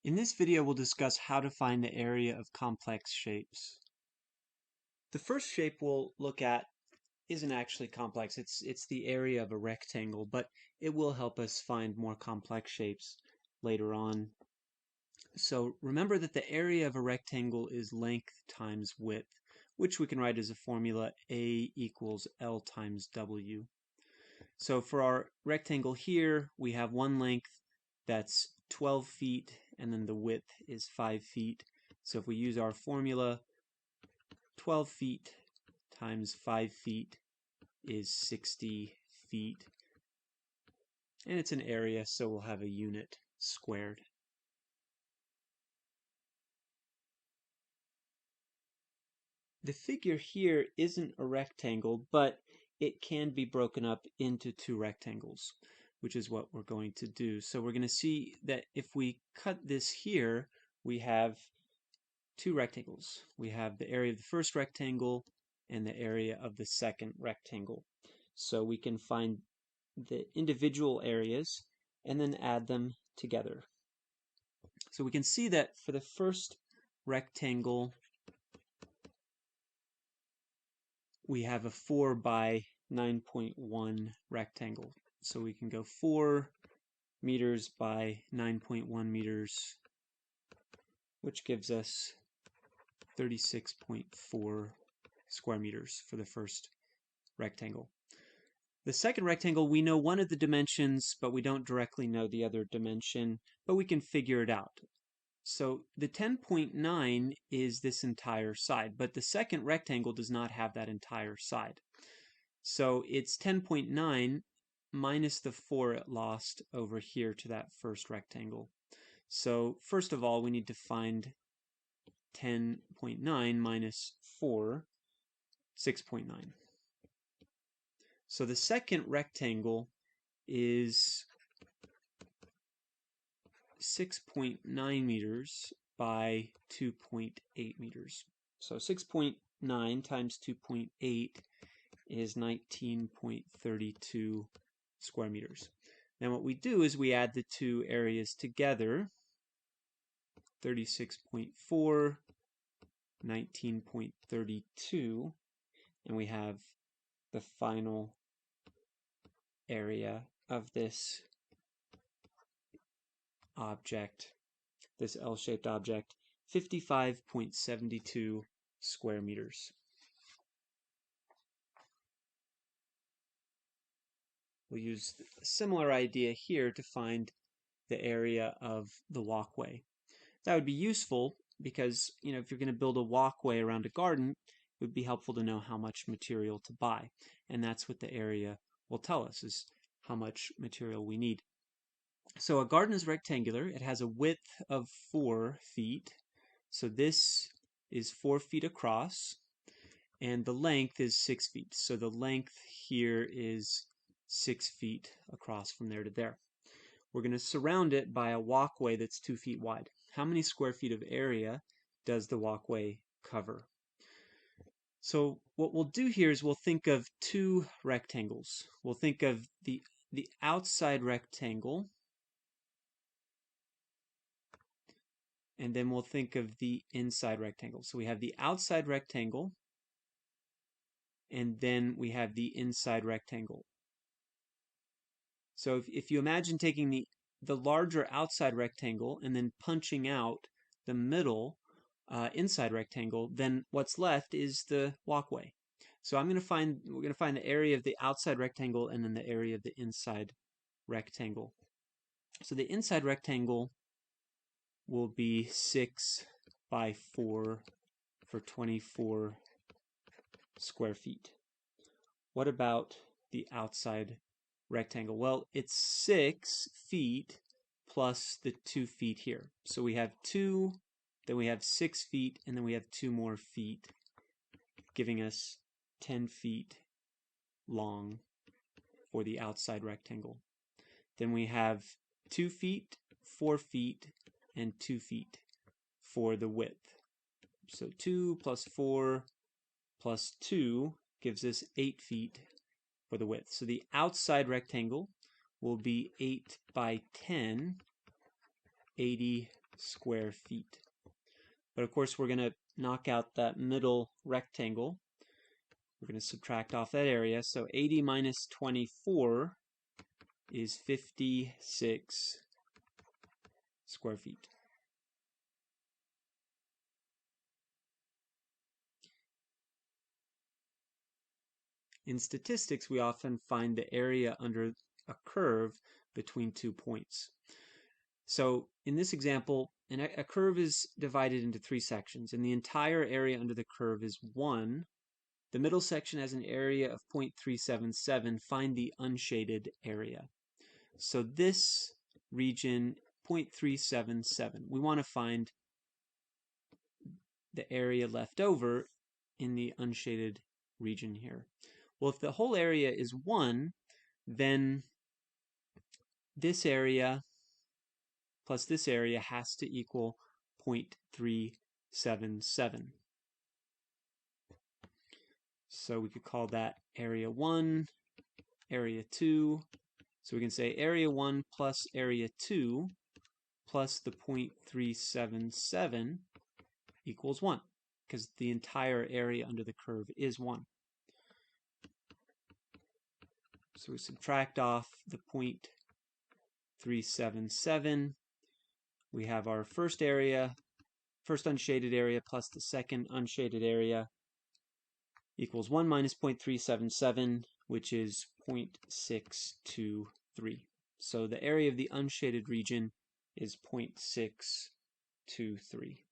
In this video, we'll discuss how to find the area of complex shapes. The first shape we'll look at isn't actually complex. It's the area of a rectangle, but it will help us find more complex shapes later on. So remember that the area of a rectangle is length times width, which we can write as a formula A equals L times W. So for our rectangle here, we have one length that's 12 feet, and then the width is 5 feet. So if we use our formula, 12 feet times 5 feet is 60 feet. And it's an area, so we'll have a unit squared. The figure here isn't a rectangle, but it can be broken up into two rectangles, which is what we're going to do. So we're going to see that if we cut this here, we have two rectangles. We have the area of the first rectangle and the area of the second rectangle. So we can find the individual areas and then add them together. So we can see that for the first rectangle, we have a 4 by 9.1 rectangle. So we can go 4 meters by 9.1 meters, which gives us 36.4 square meters for the first rectangle. The second rectangle, we know one of the dimensions, but we don't directly know the other dimension, but we can figure it out. So the 10.9 is this entire side, but the second rectangle does not have that entire side. So it's 10.9 minus the 4 it lost over here to that first rectangle. So first of all, we need to find 10.9 minus 4, 6.9. So the second rectangle is 6.9 meters by 2.8 meters. So 6.9 times 2.8 is 19.32 square meters. Now what we do is we add the two areas together, 36.4, 19.32, and we have the final area of this object, this L-shaped object, 55.72 square meters. We'll use a similar idea here to find the area of the walkway. That would be useful because, if you're going to build a walkway around a garden, it would be helpful to know how much material to buy. And that's what the area will tell us, is how much material we need. So a garden is rectangular. It has a width of 4 feet. So this is 4 feet across, and the length is 6 feet. So the length here is 6 feet across from there to there. We're going to surround it by a walkway that's 2 feet wide. How many square feet of area does the walkway cover? So what we'll do here is we'll think of two rectangles. We'll think of the outside rectangle, and then we'll think of the inside rectangle. So we have the outside rectangle, and then we have the inside rectangle. So if you imagine taking the larger outside rectangle and then punching out the middle inside rectangle, then what's left is the walkway. So we're going to find the area of the outside rectangle and then the area of the inside rectangle. So the inside rectangle will be 6 by 4 for 24 square feet. What about the outside rectangle? Well, it's 6 feet plus the 2 feet here. So we have 2, then we have 6 feet, and then we have 2 more feet, giving us 10 feet long for the outside rectangle. Then we have 2 feet, 4 feet, and 2 feet for the width. So 2 plus 4 plus 2 gives us 8 feet for the width. So the outside rectangle will be 8 by 10, 80 square feet. But of course, we're going to knock out that middle rectangle. We're going to subtract off that area. So 80 minus 24 is 56 square feet. In statistics, we often find the area under a curve between 2 points. So in this example, a curve is divided into 3 sections, and the entire area under the curve is 1. The middle section has an area of 0.377. Find the unshaded area. So this region, 0.377. We want to find the area left over in the unshaded region here. Well, if the whole area is 1, then this area plus this area has to equal 0.377. So we could call that area 1, area 2. So we can say area 1 plus area 2 plus the 0.377 equals 1, because the entire area under the curve is 1. So we subtract off the 0.377. We have our first unshaded area plus the second unshaded area equals 1 minus 0.377, which is 0.623. So the area of the unshaded region is 0.623.